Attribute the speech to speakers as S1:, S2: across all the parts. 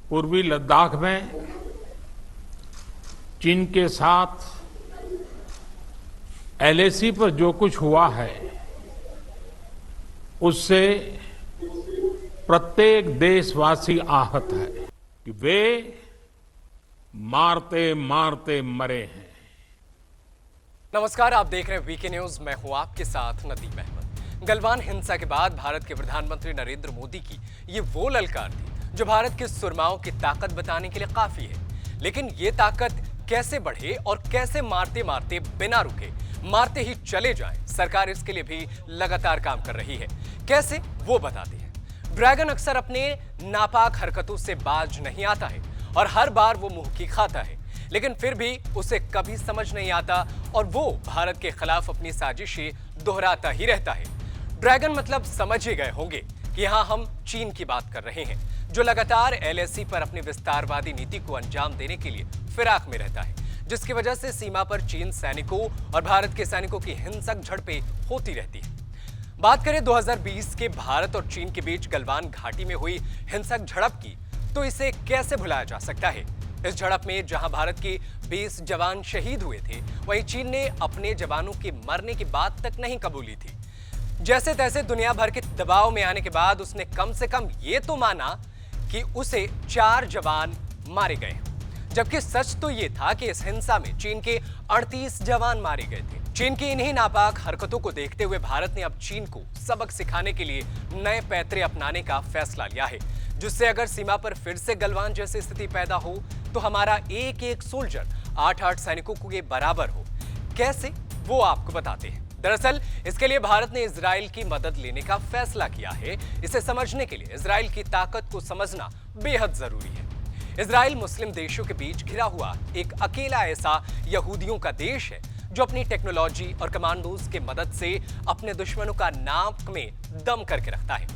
S1: पूर्वी लद्दाख में चीन के साथ एलएसी पर जो कुछ हुआ है उससे प्रत्येक देशवासी आहत है कि वे मारते मारते मरे हैं।
S2: नमस्कार, आप देख रहे हैं वीके न्यूज। मैं हूं आपके साथ नदीम अहमद। गलवान हिंसा के बाद भारत के प्रधानमंत्री नरेंद्र मोदी की ये वो ललकार थी जो भारत के सुरमाओं की ताकत बताने के लिए काफी है। लेकिन ये ताकत कैसे बढ़े और कैसे मारते मारते बिना रुके मारते ही चले जाएं, सरकार इसके लिए भी लगातार काम कर रही है। कैसे, वो बताते हैं। ड्रैगन अक्सर अपने नापाक हरकतों से बाज नहीं आता है और हर बार वो मुंह की खाता है, लेकिन फिर भी उसे कभी समझ नहीं आता और वो भारत के खिलाफ अपनी साजिशें दोहराता ही रहता है। ड्रैगन मतलब समझ ही गए होंगे कि यहां हम चीन की बात कर रहे हैं, जो लगातार एलएसी पर अपनी विस्तारवादी नीति को अंजाम देने के लिए फिराक में रहता है, जिसकी वजह से सीमा पर चीन सैनिकों और भारत के सैनिकों की हिंसक झड़पें होती रहती है। बात करें 2020 के भारत और चीन के बीच गलवान घाटी में हुई हिंसक झड़प की, तो इसे कैसे भुलाया जा सकता है। इस झड़प में जहां भारत के 20 जवान शहीद हुए थे, वहीं चीन ने अपने जवानों के मरने की बात तक नहीं कबूली थी। जैसे तैसे दुनिया भर के दबाव में आने के बाद उसने कम से कम ये तो माना कि उसे 4 जवान मारे गए, जबकि सच तो ये था कि इस हिंसा में चीन के 38 जवान मारे गए थे। चीन की इन्हीं नापाक हरकतों को देखते हुए भारत ने अब चीन को सबक सिखाने के लिए नए पैतरे अपनाने का फैसला लिया है, जिससे अगर सीमा पर फिर से गलवान जैसी स्थिति पैदा हो तो हमारा एक एक सोल्जर 8-8 सैनिकों के बराबर हो। कैसे, वो आपको बताते हैं। दरअसल इसके लिए भारत ने इजराइल की मदद लेने का फैसला किया है। इसे समझने के लिए इजराइल की ताकत को समझना बेहद जरूरी है। इजराइल मुस्लिम देशों के बीच घिरा हुआ एक अकेला ऐसा यहूदियों का देश है जो अपनी टेक्नोलॉजी और कमांडोज की मदद से अपने दुश्मनों का नाक में दम करके रखता है।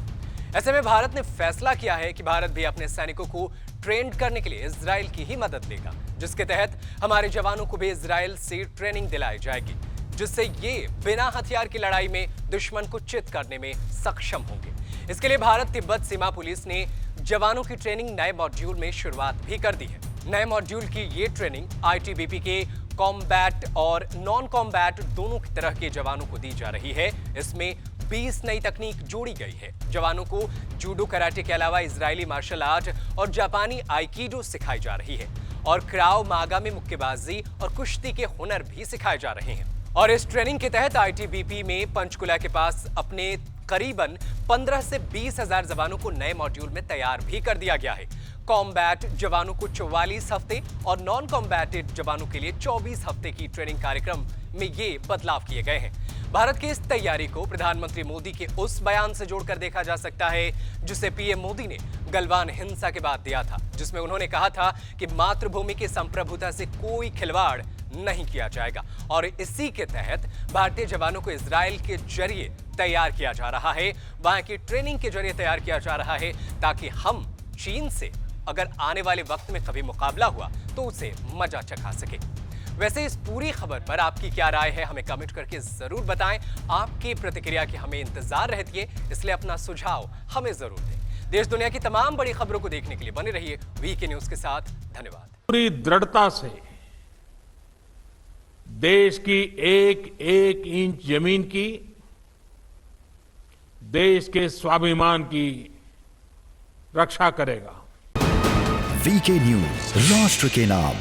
S2: ऐसे में भारत ने फैसला किया है कि भारत भी अपने सैनिकों को ट्रेंड करने के लिए इजराइल की ही मदद लेगा, जिसके तहत हमारे जवानों को भी इजराइल से ट्रेनिंग दिलाई जाएगी, जिससे ये बिना हथियार की लड़ाई में दुश्मन को चित करने में सक्षम होंगे। इसके लिए भारत तिब्बत सीमा पुलिस ने जवानों की ट्रेनिंग नए मॉड्यूल में शुरुआत भी कर दी है। नए मॉड्यूल की ये ट्रेनिंग आईटीबीपी के कॉम्बैट और नॉन कॉम्बैट दोनों की तरह के जवानों को दी जा रही है। इसमें 20 नई तकनीक जोड़ी गई है। जवानों को जूडो कराटे के अलावा इजरायली मार्शल आर्ट और जापानी आइकिडो सिखाई जा रही है और क्राव मागा में मुक्केबाजी और कुश्ती के हुनर भी सिखाए जा रहे हैं। और इस ट्रेनिंग के तहत आईटीबीपी में पंचकुला के पास अपने करीबन 15 से 20 हजार जवानों को नए मॉड्यूल में तैयार भी कर दिया गया है। कॉम्बैट जवानों को 44 हफ्ते और नॉन कॉम्बैटेड जवानों के लिए 24 हफ्ते की ट्रेनिंग कार्यक्रम में ये बदलाव किए गए हैं। भारत की इस तैयारी को प्रधानमंत्री मोदी के उस बयान से जोड़कर देखा जा सकता है जिसे पीएम मोदी ने गलवान हिंसा के बाद दिया था, जिसमें उन्होंने कहा था कि मातृभूमि की संप्रभुता से कोई खिलवाड़ नहीं किया जाएगा। और इसी के तहत भारतीय जवानों को इजराइल के जरिए तैयार किया जा रहा है, वहां की ट्रेनिंग के जरिए तैयार किया जा रहा है, ताकि हम चीन से अगर आने वाले वक्त में कभी मुकाबला हुआ तो उसे मजा चखा सके। वैसे इस पूरी खबर पर आपकी क्या राय है, हमें कमेंट करके जरूर बताएं। आपकी प्रतिक्रिया की हमें इंतजार रहती है, इसलिए अपना सुझाव हमें जरूर दें। देश दुनिया की तमाम बड़ी खबरों को देखने के लिए बने रहिए वीके न्यूज के साथ। धन्यवाद।
S1: पूरी दृढ़ता से देश की एक एक इंच जमीन की, देश के स्वाभिमान की रक्षा करेगा।
S3: वीके न्यूज, राष्ट्र के नाम।